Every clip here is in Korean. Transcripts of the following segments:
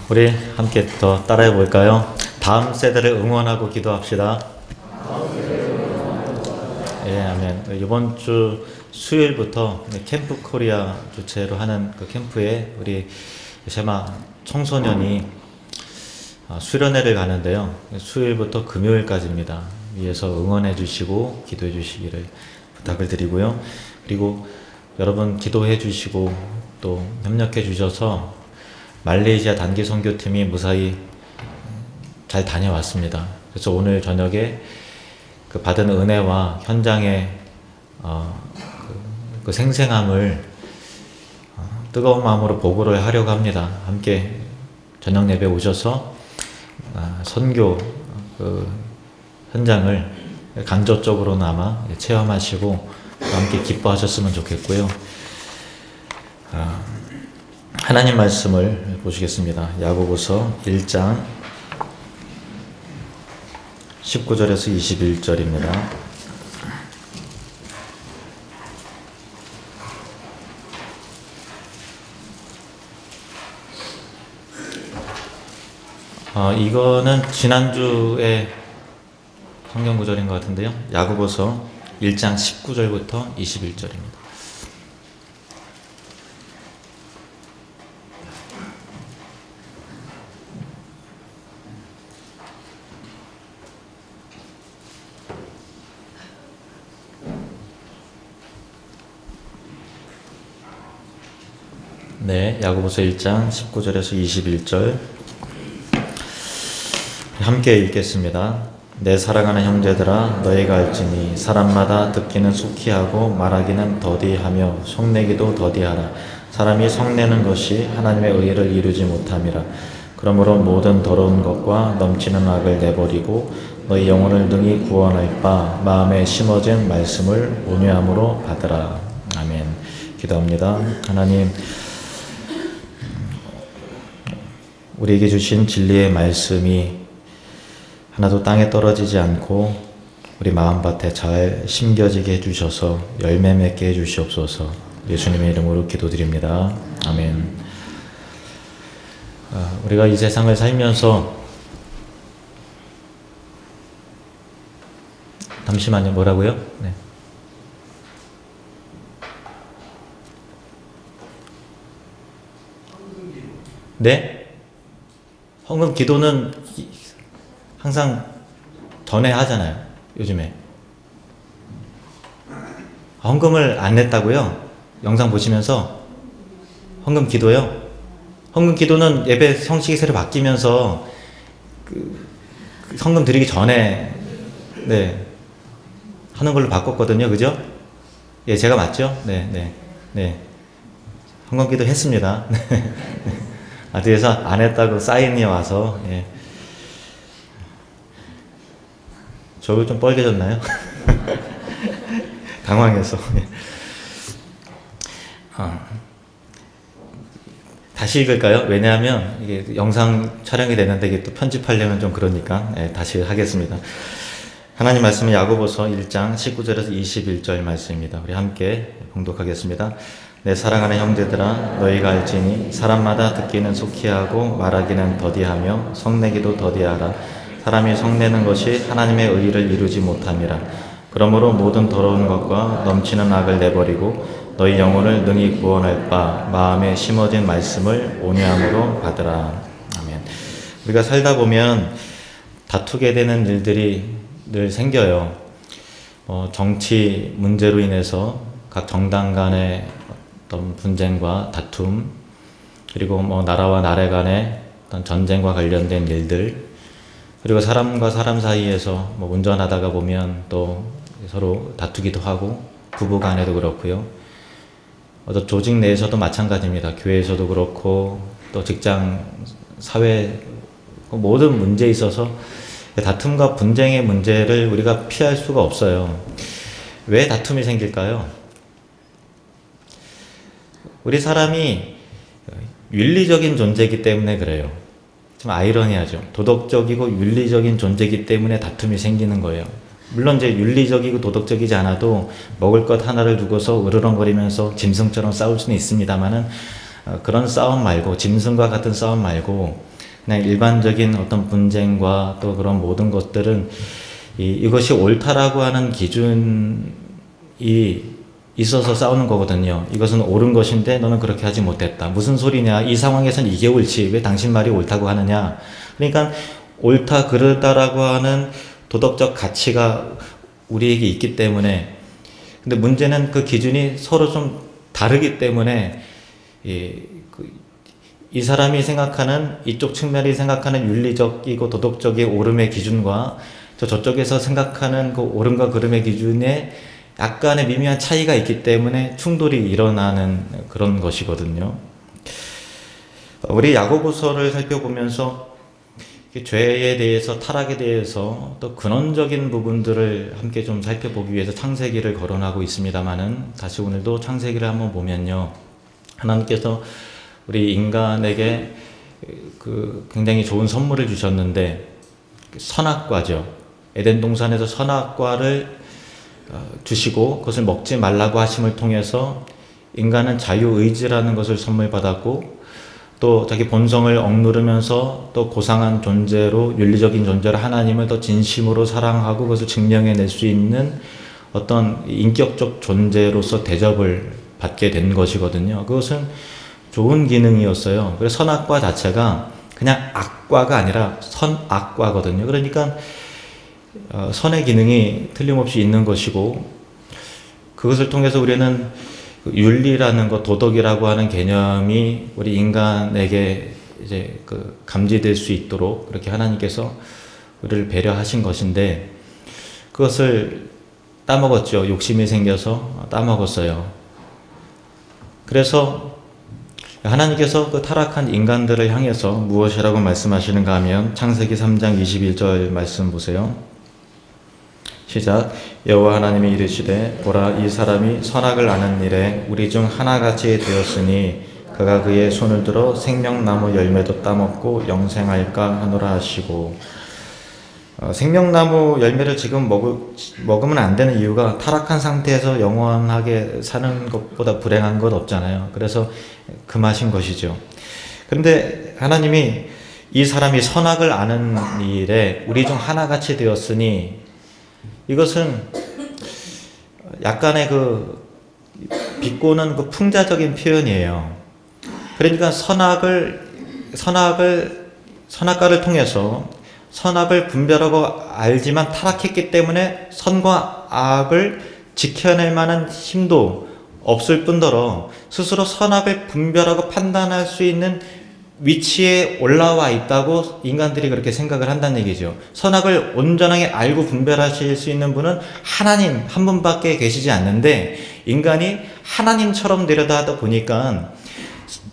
우리 함께 더 따라해 볼까요? 다음 세대를 응원하고 기도합시다. 예, 아멘. 이번 주 수요일부터 캠프 코리아 주최로 하는 그 캠프에 우리 세마 청소년이 수련회를 가는데요. 수요일부터 금요일까지입니다. 위에서 응원해 주시고 기도해 주시기를 부탁을 드리고요. 그리고 여러분 기도해 주시고 또 협력해 주셔서 말레이시아 단기 선교팀이 무사히 잘 다녀왔습니다. 그래서 오늘 저녁에 그 받은 은혜와 현장의 그 생생함을 뜨거운 마음으로 보고를 하려고 합니다. 함께 저녁 예배 오셔서 선교 그 현장을 간접적으로나마 체험하시고 함께 기뻐하셨으면 좋겠고요. 하나님 말씀을 보시겠습니다. 야고보서 1장 19절에서 21절입니다. 이거는 지난주에 성경 구절인 것 같은데요. 야고보서 1장 19절부터 21절입니다. 네, 야고보서 1장 19절에서 21절 함께 읽겠습니다. 내 사랑하는 형제들아 너희가 알지니 사람마다 듣기는 속히 하고 말하기는 더디하며 속내기도 더디하라. 사람이 속내는 것이 하나님의 의를 이루지 못함이라. 그러므로 모든 더러운 것과 넘치는 악을 내버리고 너희 영혼을 능히 구원할 바 마음에 심어진 말씀을 온유함으로 받으라. 아멘. 기도합니다. 하나님, 우리에게 주신 진리의 말씀이 하나도 땅에 떨어지지 않고 우리 마음밭에 잘 심겨지게 해주셔서 열매 맺게 해주시옵소서. 예수님의 이름으로 기도드립니다. 아멘. 우리가 이 세상을 살면서 잠시만요. 뭐라고요? 네. 네? 헌금 기도는 항상 전에 하잖아요. 요즘에. 헌금을 안 냈다고요? 영상 보시면서 헌금 기도요? 헌금 기도는 예배 형식이 새로 바뀌면서 헌금 드리기 전에 하는 걸로 바꿨거든요. 그죠? 예, 제가 맞죠? 네. 헌금 기도 했습니다. 뒤에서 안 했다고 사인이 와서, 예. 저 얼굴 좀 빨개졌나요? 당황해서. 다시 읽을까요? 왜냐하면 이게 영상 촬영이 되는데 이게 또 편집하려면 좀 그러니까, 예, 다시 하겠습니다. 하나님 말씀은 야고보서 1장 19절에서 21절 말씀입니다. 우리 함께 봉독하겠습니다. 내 사랑하는 형제들아 너희가 알지니 사람마다 듣기는 속히 하고 말하기는 더디하며 성내기도 더디하라. 사람이 성내는 것이 하나님의 의를 이루지 못함이라. 그러므로 모든 더러운 것과 넘치는 악을 내버리고 너희 영혼을 능히 구원할 바 마음에 심어진 말씀을 온유함으로 받으라. 아멘. 우리가 살다 보면 다투게 되는 일들이 늘 생겨요. 정치 문제로 인해서 각 정당 간의 어떤 분쟁과 다툼, 그리고 나라와 나라 간의 어떤 전쟁과 관련된 일들, 그리고 사람과 사람 사이에서 운전하다가 보면 또 서로 다투기도 하고, 부부 간에도 그렇고요. 어떤 조직 내에서도 마찬가지입니다. 교회에서도 그렇고, 또 직장, 사회, 모든 문제에 있어서 다툼과 분쟁의 문제를 우리가 피할 수가 없어요. 왜 다툼이 생길까요? 우리 사람이 윤리적인 존재이기 때문에 그래요. 좀 아이러니하죠. 도덕적이고 윤리적인 존재이기 때문에 다툼이 생기는 거예요. 물론 이제 윤리적이고 도덕적이지 않아도 먹을 것 하나를 두고서 으르렁거리면서 짐승처럼 싸울 수는 있습니다만은 그런 싸움 말고, 짐승과 같은 싸움 말고 그냥 일반적인 어떤 분쟁과 또 그런 모든 것들은 이것이 옳다라고 하는 기준이 있어서 싸우는 거거든요. 이것은 옳은 것인데 너는 그렇게 하지 못했다. 무슨 소리냐? 이 상황에서는 이게 옳지. 왜 당신 말이 옳다고 하느냐? 그러니까 옳다 그르다라고 하는 도덕적 가치가 우리에게 있기 때문에, 근데 문제는 그 기준이 서로 좀 다르기 때문에 이 사람이 생각하는, 이쪽 측면이 생각하는 윤리적이고 도덕적인 옳음의 기준과 저쪽에서 생각하는 그 옳음과 그름의 기준에 약간의 미미한 차이가 있기 때문에 충돌이 일어나는 그런 것이거든요. 우리 야고보서를 살펴보면서 죄에 대해서, 타락에 대해서 또 근원적인 부분들을 함께 좀 살펴보기 위해서 창세기를 거론하고 있습니다만은, 다시 오늘도 창세기를 한번 보면요, 하나님께서 우리 인간에게 굉장히 좋은 선물을 주셨는데, 선악과죠. 에덴 동산에서 선악과를 주시고 그것을 먹지 말라고 하심을 통해서 인간은 자유의지라는 것을 선물 받았고, 또 자기 본성을 억누르면서 또 고상한 존재로, 윤리적인 존재로 하나님을 더 진심으로 사랑하고 그것을 증명해낼 수 있는 어떤 인격적 존재로서 대접을 받게 된 것이거든요. 그것은 좋은 기능이었어요. 그래서 선악과 자체가 그냥 악과가 아니라 선악과거든요. 그러니까 선의 기능이 틀림없이 있는 것이고, 그것을 통해서 우리는 윤리라는 것, 도덕이라고 하는 개념이 우리 인간에게 이제 감지될 수 있도록 그렇게 하나님께서 우리를 배려하신 것인데, 그것을 따먹었죠. 욕심이 생겨서 따먹었어요. 그래서 하나님께서 그 타락한 인간들을 향해서 무엇이라고 말씀하시는가 하면, 창세기 3장 21절 말씀 보세요. 시작. 여호와 하나님이 이르시되 보라, 이 사람이 선악을 아는 일에 우리 중 하나같이 되었으니 그가 그의 손을 들어 생명나무 열매도 따먹고 영생할까 하노라 하시고, 생명나무 열매를 지금 먹으면 안 되는 이유가, 타락한 상태에서 영원하게 사는 것보다 불행한 것 없잖아요. 그래서 금하신 것이죠. 그런데 하나님이 이 사람이 선악을 아는 일에 우리 중 하나같이 되었으니, 이것은 약간의 비꼬는 풍자적인 표현이에요. 그러니까 선악과를 통해서 선악을 분별하고 알지만 타락했기 때문에 선과 악을 지켜낼 만한 힘도 없을 뿐더러 스스로 선악을 분별하고 판단할 수 있는 위치에 올라와 있다고 인간들이 그렇게 생각을 한다는 얘기죠. 선악을 온전하게 알고 분별하실 수 있는 분은 하나님 한 분밖에 계시지 않는데, 인간이 하나님처럼 내려다다 보니까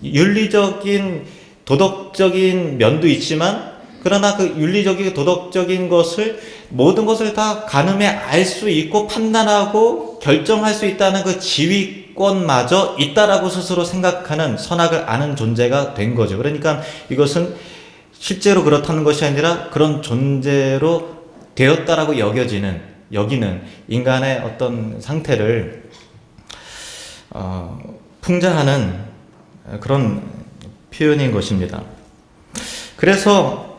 윤리적인 도덕적인 면도 있지만, 그러나 그 윤리적이고 도덕적인 것을, 모든 것을 다 가늠해 알 수 있고 판단하고 결정할 수 있다는 그 지휘권마저 있다라고 스스로 생각하는, 선악을 아는 존재가 된 거죠. 그러니까 이것은 실제로 그렇다는 것이 아니라 그런 존재로 되었다라고 여기는 인간의 어떤 상태를 풍자하는 그런 표현인 것입니다. 그래서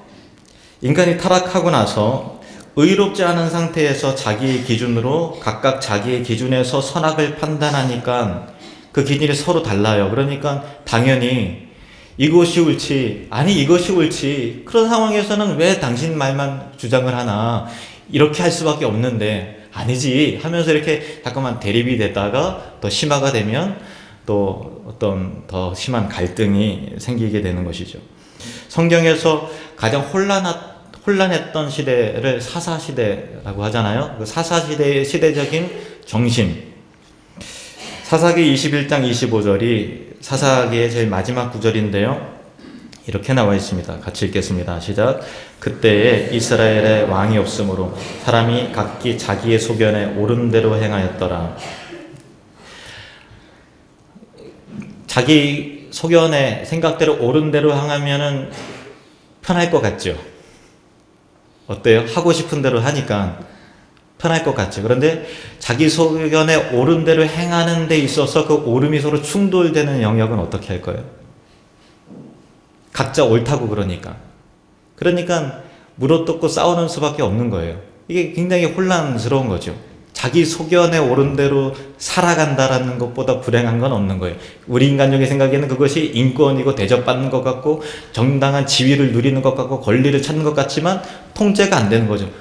인간이 타락하고 나서 의롭지 않은 상태에서 자기의 기준으로, 각각 자기의 기준에서 선악을 판단하니까 그 기준이 서로 달라요. 그러니까 당연히 이것이 옳지, 아니 이것이 옳지, 그런 상황에서는 왜 당신 말만 주장을 하나, 이렇게 할 수밖에 없는데 아니지 하면서 이렇게 잠깐만 대립이 되다가 더 심화가 되면 또 어떤 더 심한 갈등이 생기게 되는 것이죠. 성경에서 가장 혼란했던 시대를 사사시대라고 하잖아요. 그 사사시대의 시대적인 정신, 사사기 21장 25절이 사사기의 제일 마지막 구절인데요. 이렇게 나와 있습니다. 같이 읽겠습니다. 시작. 그때에 이스라엘에 왕이 없으므로 사람이 각기 자기의 소견에 옳은 대로 행하였더라. 자기 소견의 생각대로 옳은 대로 행하면은 편할 것 같죠? 어때요? 하고 싶은 대로 하니까 편할 것 같죠? 그런데 자기 소견에 옳은 대로 행하는 데 있어서 그 옳음이 서로 충돌되는 영역은 어떻게 할 거예요? 각자 옳다고 그러니까. 그러니까 물어뜯고 싸우는 수밖에 없는 거예요. 이게 굉장히 혼란스러운 거죠. 자기 소견에 옳은 대로 살아간다라는 것보다 불행한 건 없는 거예요. 우리 인간적인 생각에는 그것이 인권이고 대접받는 것 같고 정당한 지위를 누리는 것 같고 권리를 찾는 것 같지만 통제가 안 되는 거죠.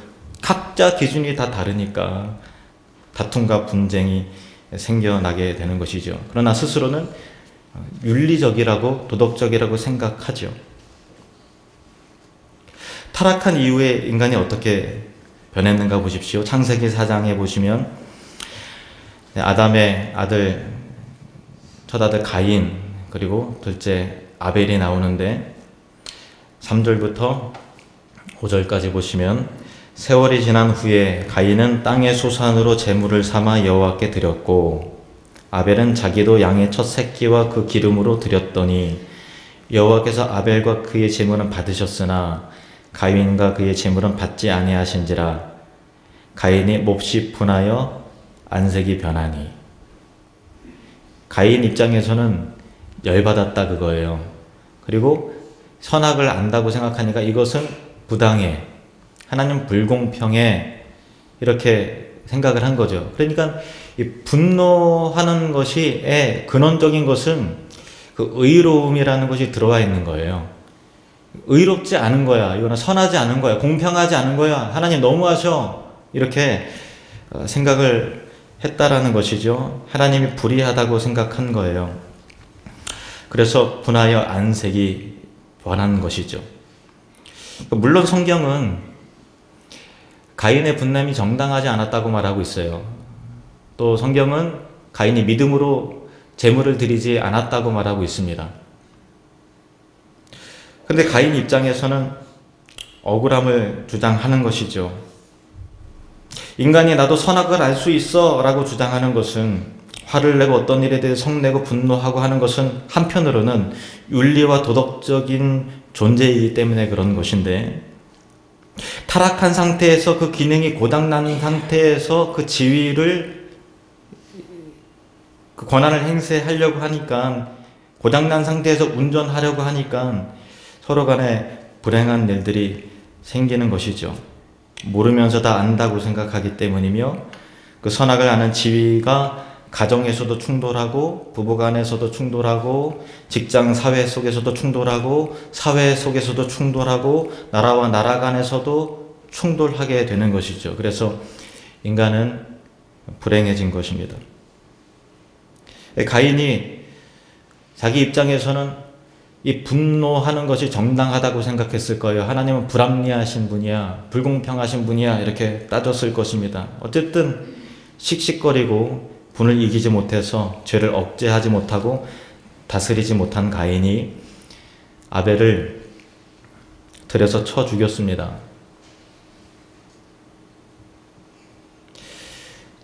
각자 기준이 다 다르니까 다툼과 분쟁이 생겨나게 되는 것이죠. 그러나 스스로는 윤리적이라고 도덕적이라고 생각하죠. 타락한 이후에 인간이 어떻게 변했는가 보십시오. 창세기 4장에 보시면 아담의 아들, 첫아들 가인, 그리고 둘째 아벨이 나오는데 3절부터 5절까지 보시면 세월이 지난 후에 가인은 땅의 소산으로 제물을 삼아 여호와께 드렸고 아벨은 자기도 양의 첫 새끼와 그 기름으로 드렸더니 여호와께서 아벨과 그의 제물은 받으셨으나 가인과 그의 제물은 받지 아니하신지라. 가인이 몹시 분하여 안색이 변하니. 가인 입장에서는 열받았다 그거예요. 그리고 선악을 안다고 생각하니까 이것은 부당해, 하나님 불공평해, 이렇게 생각을 한 거죠. 그러니까 이 분노하는 것이 근원적인 것은 그 의로움이라는 것이 들어와 있는 거예요. 의롭지 않은 거야, 이거는 선하지 않은 거야, 공평하지 않은 거야, 하나님 너무하셔, 이렇게 생각을 했다라는 것이죠. 하나님이 불의하다고 생각한 거예요. 그래서 분하여 안색이 변한 것이죠. 물론 성경은 가인의 분냄이 정당하지 않았다고 말하고 있어요. 또 성경은 가인이 믿음으로 제물을 드리지 않았다고 말하고 있습니다. 근데 가인 입장에서는 억울함을 주장하는 것이죠. 인간이 나도 선악을 알 수 있어 라고 주장하는 것은, 화를 내고 어떤 일에 대해 성내고 분노하고 하는 것은 한편으로는 윤리와 도덕적인 존재이기 때문에 그런 것인데, 타락한 상태에서 그 기능이 고장난 상태에서 그 지위를, 그 권한을 행사하려고 하니까, 고장난 상태에서 운전하려고 하니까 서로 간에 불행한 일들이 생기는 것이죠. 모르면서 다 안다고 생각하기 때문이며, 그 선악을 아는 지위가 가정에서도 충돌하고, 부부간에서도 충돌하고, 직장 사회 속에서도 충돌하고, 사회 속에서도 충돌하고, 나라와 나라 간에서도 충돌하게 되는 것이죠. 그래서 인간은 불행해진 것입니다. 가인이 자기 입장에서는 이 분노하는 것이 정당하다고 생각했을 거예요. 하나님은 불합리하신 분이야, 불공평하신 분이야, 이렇게 따졌을 것입니다. 어쨌든 씩씩거리고 분을 이기지 못해서, 죄를 억제하지 못하고 다스리지 못한 가인이 아벨을 들여서 쳐 죽였습니다.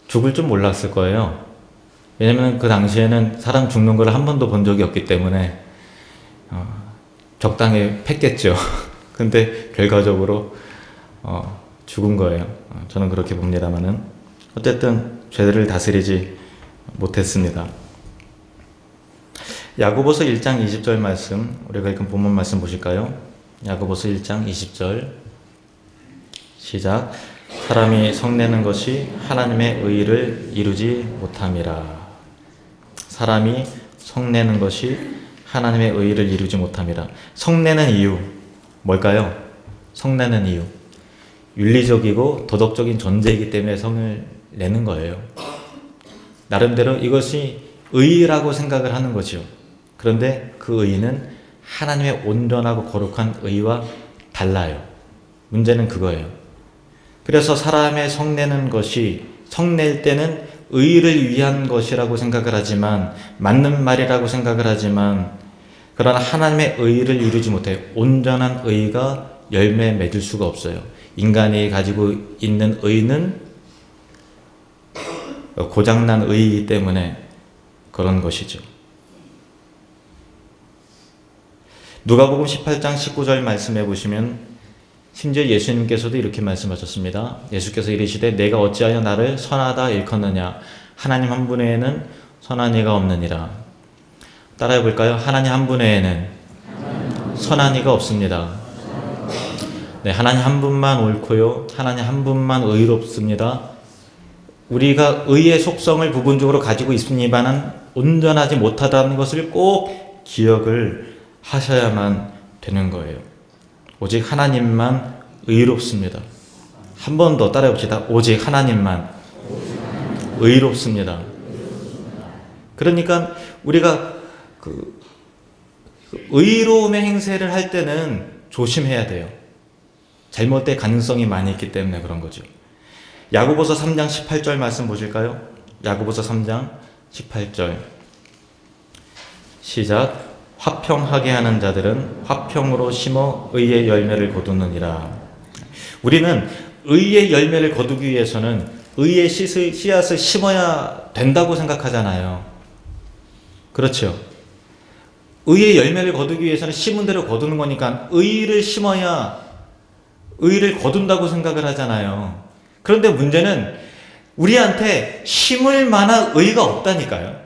죽을 줄 몰랐을 거예요. 왜냐면 그 당시에는 사람 죽는 걸 한 번도 본 적이 없기 때문에 적당히 팼겠죠. 근데 결과적으로 죽은 거예요. 저는 그렇게 봅니다만은 어쨌든 죄를 다스리지 못했습니다. 야고보서 1장 20절 말씀, 우리가 읽은 본문 말씀 보실까요? 야고보서 1장 20절 시작. 사람이 성내는 것이 하나님의 의를 이루지 못함이라. 사람이 성내는 것이 하나님의 의를 이루지 못함이라. 성내는 이유 뭘까요? 성내는 이유, 윤리적이고 도덕적인 존재이기 때문에 성을 내는 거예요. 나름대로 이것이 의라고 생각을 하는 거죠. 그런데 그 의는 하나님의 온전하고 거룩한 의와 달라요. 문제는 그거예요. 그래서 사람의 성내는 것이, 성낼 때는 의를 위한 것이라고 생각을 하지만, 맞는 말이라고 생각을 하지만, 그러나 하나님의 의를 이루지 못해요. 온전한 의가 열매 맺을 수가 없어요. 인간이 가지고 있는 의는 고장난 의이기 때문에 그런 것이죠. 누가복음 18장 19절 말씀해 보시면 심지어 예수님께서도 이렇게 말씀하셨습니다. 예수께서 이르시되 내가 어찌하여 나를 선하다 일컫느냐, 하나님 한 분 외에는 선한 이가 없느니라. 따라해 볼까요? 하나님 한 분 외에는 선한 이가 없습니다. 네, 하나님 한 분만 옳고요. 하나님 한 분만 의롭습니다. 우리가 의의 속성을 부분적으로 가지고 있습니다만 온전하지 못하다는 것을 꼭 기억을 하셔야만 되는 거예요. 오직 하나님만 의롭습니다. 한 번 더 따라해 봅시다. 오직 하나님만 의롭습니다. 그러니까 우리가 의로움의 행세를 할 때는 조심해야 돼요. 잘못될 가능성이 많이 있기 때문에 그런 거죠. 야고보서 3장 18절 말씀 보실까요? 야고보서 3장 18절 시작. 화평하게 하는 자들은 화평으로 심어 의의 열매를 거두느니라. 우리는 의의 열매를 거두기 위해서는 의의 씨앗을 심어야 된다고 생각하잖아요. 그렇죠? 의의 열매를 거두기 위해서는 심은 대로 거두는 거니까 의를 심어야 의를 거둔다고 생각을 하잖아요. 그런데 문제는 우리한테 심을 만한 의가 없다니까요.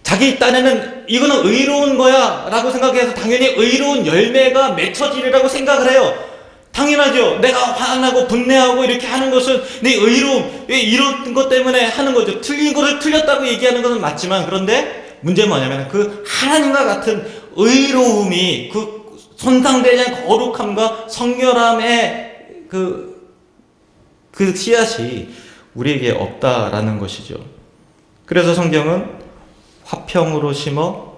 자기 딴에는 이거는 의로운 거야 라고 생각해서 당연히 의로운 열매가 맺혀지리라고 생각을 해요. 당연하죠. 내가 화나고 분내하고 이렇게 하는 것은 내 의로움, 이런 것 때문에 하는 거죠. 틀린 거를 틀렸다고 얘기하는 것은 맞지만, 그런데 문제는 뭐냐면 그 하나님과 같은 의로움이 그 손상되지 않은 거룩함과 성결함의 그 씨앗이 우리에게 없다라는 것이죠. 그래서 성경은 화평으로 심어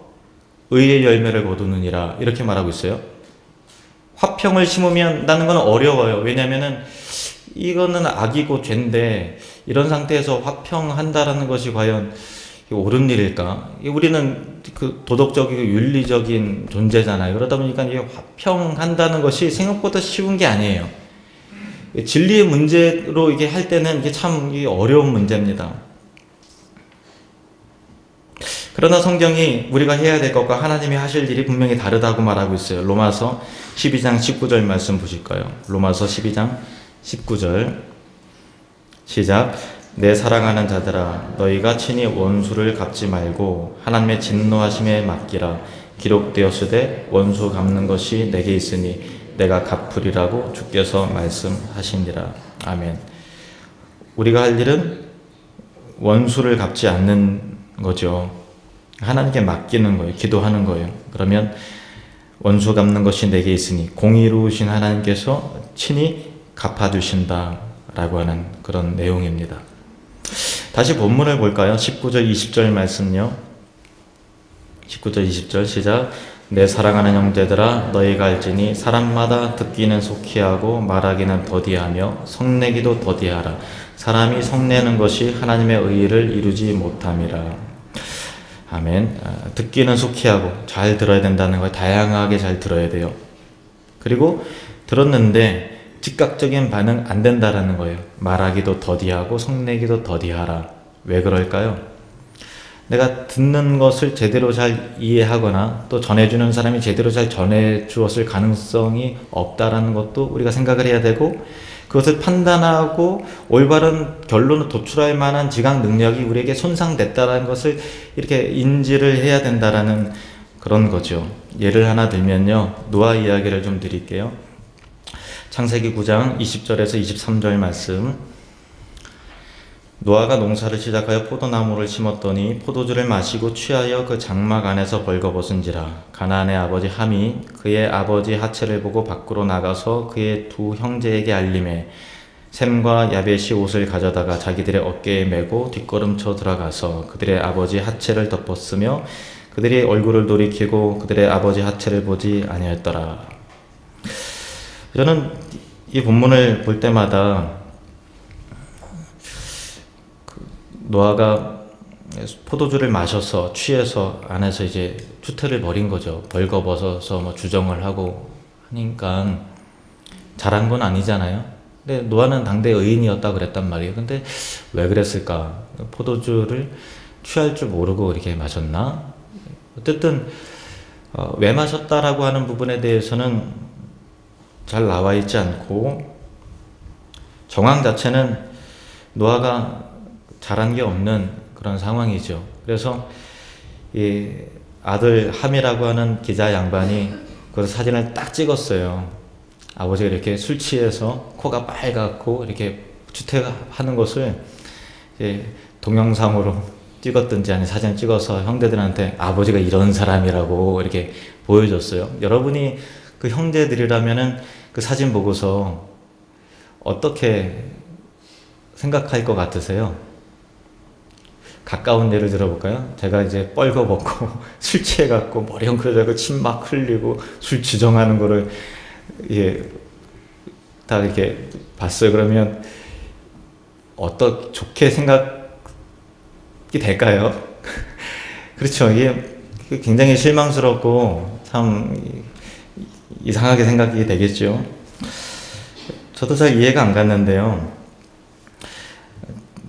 의의 열매를 거두느니라 이렇게 말하고 있어요. 화평을 심으면 나는 건 어려워요. 왜냐하면은 이거는 악이고 죄인데 이런 상태에서 화평한다라는 것이 과연 옳은 일일까? 우리는 그 도덕적이고 윤리적인 존재잖아요. 그러다 보니까 이게 화평한다는 것이 생각보다 쉬운 게 아니에요. 진리의 문제로 이게 할 때는 이게 참 어려운 문제입니다. 그러나 성경이 우리가 해야 될 것과 하나님이 하실 일이 분명히 다르다고 말하고 있어요. 로마서 12장 19절 말씀 보실까요? 로마서 12장 19절 시작. 내 사랑하는 자들아 너희가 친히 원수를 갚지 말고 하나님의 진노하심에 맡기라. 기록되었으되 원수 갚는 것이 내게 있으니 내가 갚으리라고 주께서 말씀하시니라. 아멘. 우리가 할 일은 원수를 갚지 않는 거죠. 하나님께 맡기는 거예요. 기도하는 거예요. 그러면 원수 갚는 것이 내게 있으니 공의로우신 하나님께서 친히 갚아주신다라고 하는 그런 내용입니다. 다시 본문을 볼까요? 19절 20절 말씀요. 19절 20절 시작. 내 사랑하는 형제들아 너희가 알지니 사람마다 듣기는 속히 하고 말하기는 더디하며 성내기도 더디하라. 사람이 성내는 것이 하나님의 의를 이루지 못함이라. 아멘. 듣기는 속히 하고 잘 들어야 된다는 거예요. 다양하게 잘 들어야 돼요. 그리고 들었는데 즉각적인 반응 안 된다라는 거예요. 말하기도 더디하고 성내기도 더디하라. 왜 그럴까요? 내가 듣는 것을 제대로 잘 이해하거나 또 전해주는 사람이 제대로 잘 전해주었을 가능성이 없다라는 것도 우리가 생각을 해야 되고, 그것을 판단하고 올바른 결론을 도출할 만한 지각 능력이 우리에게 손상됐다는 것을 이렇게 인지를 해야 된다라는 그런 거죠. 예를 하나 들면요. 노아 이야기를 좀 드릴게요. 창세기 9장 20절에서 23절 말씀. 노아가 농사를 시작하여 포도나무를 심었더니 포도주를 마시고 취하여 그 장막 안에서 벌거벗은지라. 가나안의 아버지 함이 그의 아버지 하체를 보고 밖으로 나가서 그의 두 형제에게 알림해 셈과 야벳이 옷을 가져다가 자기들의 어깨에 메고 뒷걸음쳐 들어가서 그들의 아버지 하체를 덮었으며 그들이 얼굴을 돌이키고 그들의 아버지 하체를 보지 아니하였더라. 저는 이 본문을 볼 때마다 노아가 포도주를 마셔서 취해서 안에서 이제 추태를 벌인 거죠. 벌거벗어서 뭐 주정을 하고 하니까 잘한 건 아니잖아요. 근데 노아는 당대 의인이었다 그랬단 말이에요. 근데 왜 그랬을까? 포도주를 취할 줄 모르고 이렇게 마셨나? 어쨌든 왜 마셨다라고 하는 부분에 대해서는 잘 나와 있지 않고, 정황 자체는 노아가 잘한 게 없는 그런 상황이죠. 그래서 아들 함이라고 하는 기자 양반이 그 사진을 딱 찍었어요. 아버지가 이렇게 술 취해서 코가 빨갛고 이렇게 주택하는 것을 이제 동영상으로 찍었든지 아니면 사진을 찍어서 형제들한테 아버지가 이런 사람이라고 이렇게 보여줬어요. 여러분이 그 형제들이라면은 그 사진 보고서 어떻게 생각할 것 같으세요? 가까운 예를 들어볼까요? 제가 이제 뻘거벗고 술 취해갖고 머리 엉클어져고 침 막 흘리고 술 주정하는 거를 다 이렇게 봤어요. 그러면 좋게 생각이 될까요? 그렇죠. 이게 굉장히 실망스럽고 참 이상하게 생각이 되겠죠. 저도 잘 이해가 안 갔는데요.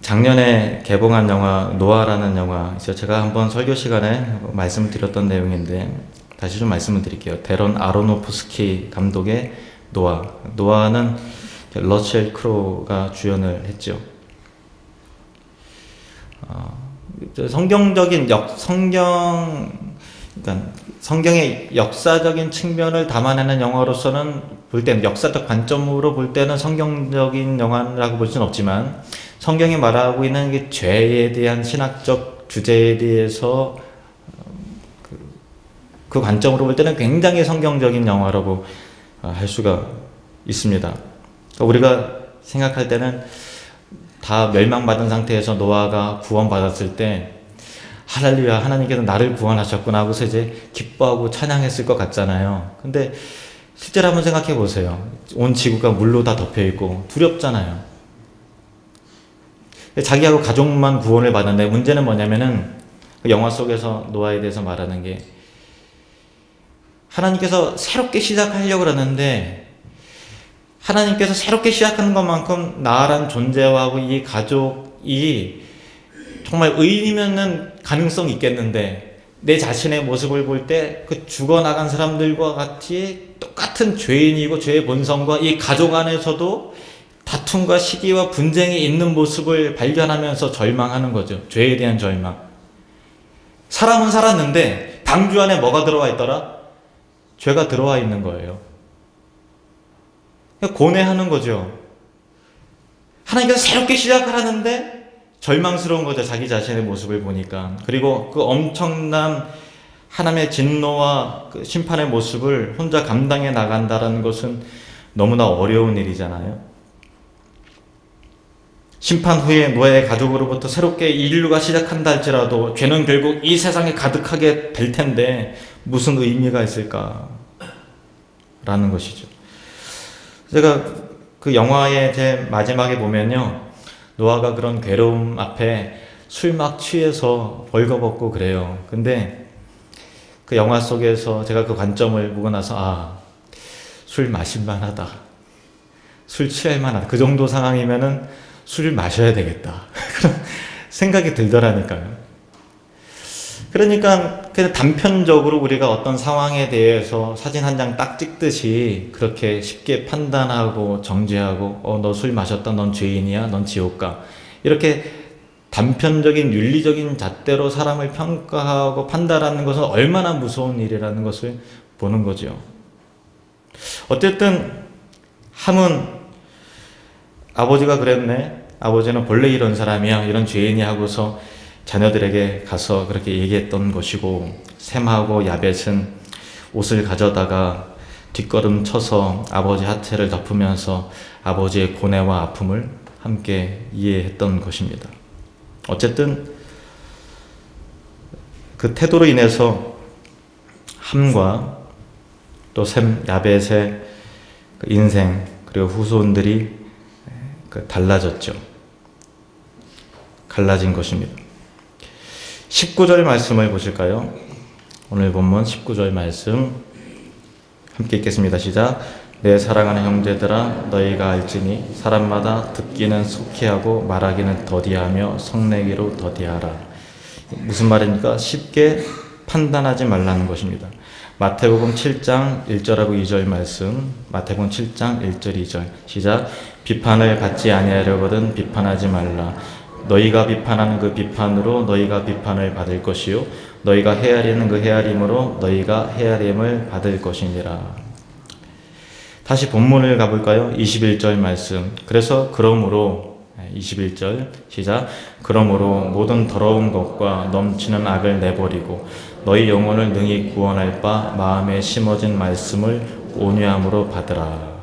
작년에 개봉한 영화 노아라는 영화, 제가 한번 설교 시간에 말씀을 드렸던 내용인데 다시 좀 말씀을 드릴게요. 데런 아로노프스키 감독의 노아는 러셀 크로우가 주연을 했죠. 그러니까 성경의 역사적인 측면을 담아내는 영화로서는 볼 때는 역사적 관점으로 볼 때는 성경적인 영화라고 볼 수는 없지만 성경이 말하고 있는 게 죄에 대한 신학적 주제에 대해서 그 관점으로 볼 때는 굉장히 성경적인 영화라고 할 수가 있습니다. 우리가 생각할 때는 다 멸망받은 상태에서 노아가 구원받았을 때 할렐루야 하나님께서 나를 구원하셨구나 하고서 이제 기뻐하고 찬양했을 것 같잖아요. 근데 실제로 한번 생각해 보세요. 온 지구가 물로 다 덮여 있고 두렵잖아요. 자기하고 가족만 구원을 받았는데 문제는 뭐냐면은 그 영화 속에서 노아에 대해서 말하는 게 하나님께서 새롭게 시작하려고 그러는데 하나님께서 새롭게 시작하는 것만큼 나란 존재와 이 가족이 정말 의인이면은 가능성이 있겠는데 내 자신의 모습을 볼 때 그 죽어나간 사람들과 같이 똑같은 죄인이고 죄의 본성과 이 가족 안에서도 다툼과 시기와 분쟁이 있는 모습을 발견하면서 절망하는 거죠. 죄에 대한 절망. 사람은 살았는데 방주 안에 뭐가 들어와 있더라? 죄가 들어와 있는 거예요. 고뇌하는 거죠. 하나님께서 새롭게 시작하라는데 절망스러운 거죠. 자기 자신의 모습을 보니까. 그리고 그 엄청난 하나님의 진노와 그 심판의 모습을 혼자 감당해 나간다는 것은 너무나 어려운 일이잖아요. 심판 후에 노아의 가족으로부터 새롭게 인류가 시작한다 할지라도 죄는 결국 이 세상에 가득하게 될 텐데 무슨 의미가 있을까? 라는 것이죠. 제가 그 영화의 제 마지막에 보면요. 노아가 그런 괴로움 앞에 술 막 취해서 벌거벗고 그래요. 근데 그 영화 속에서 제가 그 관점을 보고 나서 술 마실만 하다. 술 취할 만하다. 그 정도 상황이면은 술을 마셔야 되겠다. 그런 생각이 들더라니까요. 그러니까 그냥 단편적으로 우리가 어떤 상황에 대해서 사진 한 장 딱 찍듯이 그렇게 쉽게 판단하고 정죄하고 너 술 마셨다. 넌 죄인이야. 넌 지옥 가. 이렇게 단편적인 윤리적인 잣대로 사람을 평가하고 판단하는 것은 얼마나 무서운 일이라는 것을 보는 거죠. 어쨌든 함은 아버지가 그랬네. 아버지는 본래 이런 사람이야. 이런 죄인이 하고서 자녀들에게 가서 그렇게 얘기했던 것이고 셈하고 야벳은 옷을 가져다가 뒷걸음 쳐서 아버지 하체를 덮으면서 아버지의 고뇌와 아픔을 함께 이해했던 것입니다. 어쨌든 그 태도로 인해서 함과 또 셈, 야벳의 그 인생 그리고 후손들이 달라졌죠. 갈라진 것입니다. 19절 말씀을 보실까요? 오늘 본문 19절 말씀 함께 읽겠습니다. 시작. 내 사랑하는 형제들아 너희가 알지니 사람마다 듣기는 속히 하고 말하기는 더디하며 성내기로 더디하라. 무슨 말입니까? 쉽게 판단하지 말라는 것입니다. 마태복음 7장 1절하고 2절 말씀, 마태복음 7장 1절 2절 시작. 비판을 받지 아니하려거든 비판하지 말라. 너희가 비판하는 그 비판으로 너희가 비판을 받을 것이요 너희가 헤아리는 그 헤아림으로 너희가 헤아림을 받을 것이니라. 다시 본문을 가볼까요? 21절 말씀. 그래서 그러므로 21절 시작. 그러므로 모든 더러운 것과 넘치는 악을 내버리고 너희 영혼을 능히 구원할 바 마음에 심어진 말씀을 온유함으로 받으라.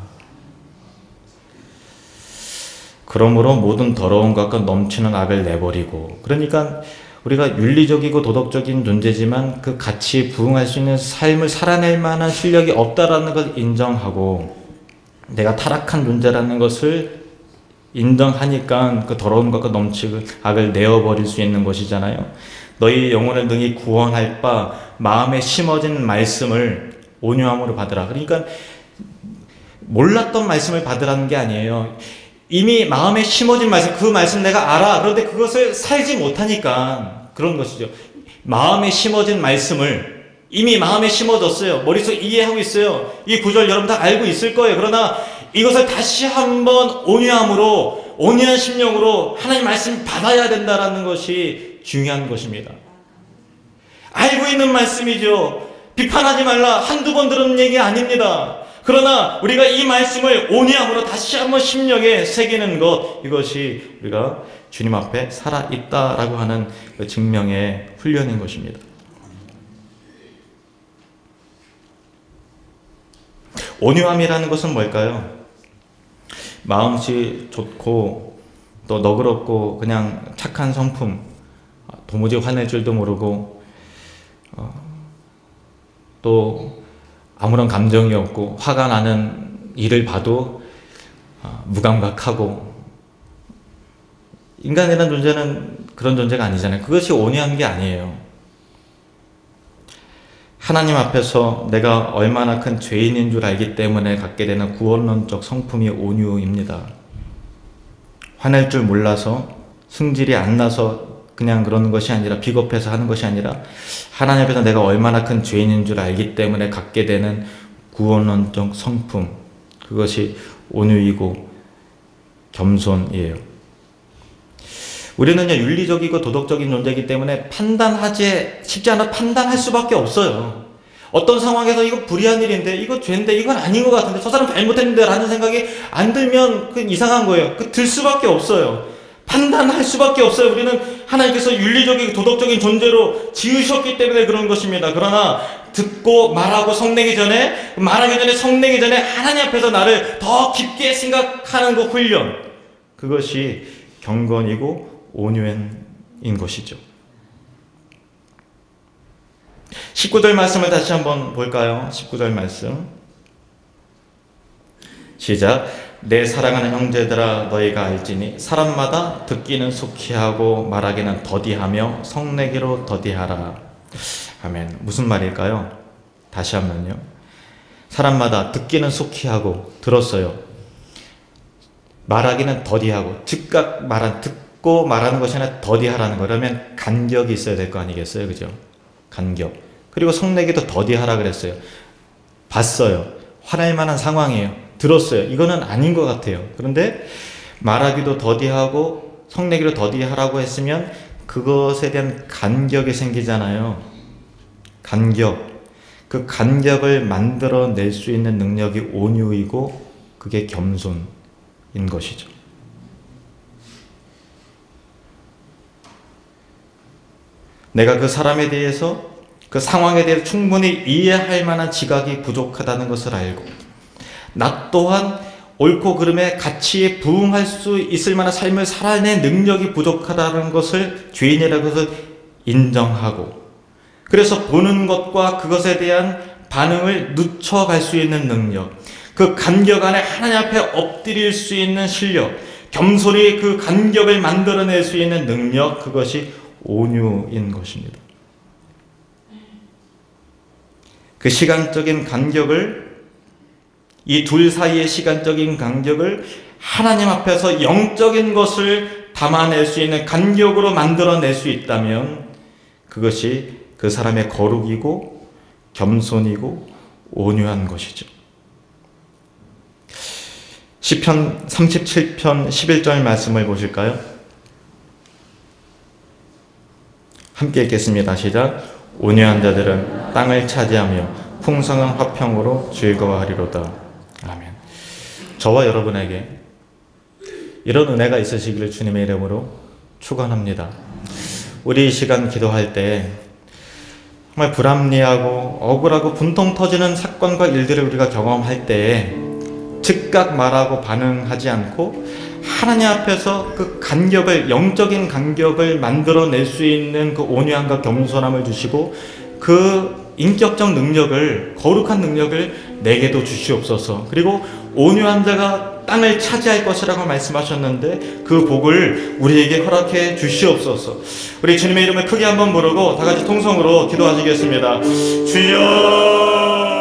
그러므로 모든 더러운 것과 넘치는 악을 내버리고, 그러니까 우리가 윤리적이고 도덕적인 존재지만 그 가치에 부응할 수 있는 삶을 살아낼 만한 실력이 없다라는 걸 인정하고 내가 타락한 존재라는 것을 인정하니까 그 더러운 것과 넘치는 악을 내어버릴 수 있는 것이잖아요. 너희 영혼을 능히 구원할 바 마음에 심어진 말씀을 온유함으로 받으라. 그러니까 몰랐던 말씀을 받으라는 게 아니에요. 이미 마음에 심어진 말씀, 그 말씀 내가 알아. 그런데 그것을 살지 못하니까 그런 것이죠. 마음에 심어진 말씀을 이미 마음에 심어졌어요. 머릿속에 이해하고 있어요. 이 구절 여러분 다 알고 있을 거예요. 그러나 이것을 다시 한번 온유함으로, 온유한 심령으로 하나님 말씀 받아야 된다는 것이 중요한 것입니다. 알고 있는 말씀이죠. 비판하지 말라. 한두 번 들은 얘기 아닙니다. 그러나 우리가 이 말씀을 온유함으로 다시 한번 심령에 새기는 것, 이것이 우리가 주님 앞에 살아있다라고 하는 그 증명의 훈련인 것입니다. 온유함이라는 것은 뭘까요? 마음씨 좋고 또 너그럽고 그냥 착한 성품, 도무지 화낼 줄도 모르고 또 아무런 감정이 없고 화가 나는 일을 봐도 무감각하고, 인간이라는 존재는 그런 존재가 아니잖아요. 그것이 온유한 게 아니에요. 하나님 앞에서 내가 얼마나 큰 죄인인 줄 알기 때문에 갖게 되는 구원론적 성품이 온유입니다. 화낼 줄 몰라서, 승질이 안 나서 그냥 그러는 것이 아니라, 비겁해서 하는 것이 아니라 하나님 앞에서 내가 얼마나 큰 죄인인 줄 알기 때문에 갖게 되는 구원론적 성품, 그것이 온유이고 겸손이에요. 우리는요, 윤리적이고 도덕적인 존재이기 때문에 판단하지 쉽지 않아 판단할 수밖에 없어요. 어떤 상황에서 이거 불의한 일인데, 이거 죄인데, 이건 아닌 것 같은데, 저 사람 잘못했는데 라는 생각이 안 들면 그건 이상한 거예요. 들 수밖에 없어요. 판단할 수밖에 없어요. 우리는 하나님께서 윤리적이고 도덕적인 존재로 지으셨기 때문에 그런 것입니다. 그러나 듣고 말하고 성내기 전에, 말하기 전에 성내기 전에 하나님 앞에서 나를 더 깊게 생각하는 그 훈련, 그것이 경건이고 온유인 것이죠. 19절 말씀을 다시 한번 볼까요? 19절 말씀 시작. 내 사랑하는 형제들아, 너희가 알지니 사람마다 듣기는 속히 하고 말하기는 더디하며 성내기로 더디하라. 아멘. 무슨 말일까요? 다시 한번요. 사람마다 듣기는 속히 하고, 들었어요. 말하기는 더디하고, 즉각 듣고 말하는 것이 아니라 더디하라는 거. 그러면 간격이 있어야 될 거 아니겠어요? 그죠? 간격. 그리고 성내기도 더디하라 그랬어요. 봤어요. 화날 만한 상황이에요. 들었어요. 이거는 아닌 것 같아요. 그런데 말하기도 더디하고 성내기도 더디하라고 했으면 그것에 대한 간격이 생기잖아요. 간격. 그 간격을 만들어낼 수 있는 능력이 온유이고 그게 겸손인 것이죠. 내가 그 사람에 대해서, 그 상황에 대해서 충분히 이해할 만한 지각이 부족하다는 것을 알고, 나 또한 옳고 그름의 가치에 부응할 수 있을 만한 삶을 살아낼 능력이 부족하다는 것을, 죄인이라는 것을 인정하고, 그래서 보는 것과 그것에 대한 반응을 늦춰갈 수 있는 능력, 그 간격 안에 하나님 앞에 엎드릴 수 있는 실력, 겸손히 그 간격을 만들어낼 수 있는 능력, 그것이 온유인 것입니다. 그 시간적인 간격을, 이 둘 사이의 시간적인 간격을 하나님 앞에서 영적인 것을 담아낼 수 있는 간격으로 만들어낼 수 있다면 그것이 그 사람의 거룩이고 겸손이고 온유한 것이죠. 시편 37편 11절 말씀을 보실까요? 함께 읽겠습니다. 시작. 온유한 자들은 땅을 차지하며 풍성한 화평으로 즐거워하리로다. 아멘. 저와 여러분에게 이런 은혜가 있으시기를 주님의 이름으로 축원합니다. 우리 이 시간 기도할 때 정말 불합리하고 억울하고 분통 터지는 사건과 일들을 우리가 경험할 때에 즉각 말하고 반응하지 않고 하나님 앞에서 그 간격을, 영적인 간격을 만들어낼 수 있는 그 온유함과 겸손함을 주시고 그 인격적 능력을, 거룩한 능력을 내게도 주시옵소서. 그리고 온유한 자가 땅을 차지할 것이라고 말씀하셨는데 그 복을 우리에게 허락해 주시옵소서. 우리 주님의 이름을 크게 한번 부르고 다 같이 통성으로 기도하시겠습니다. 주여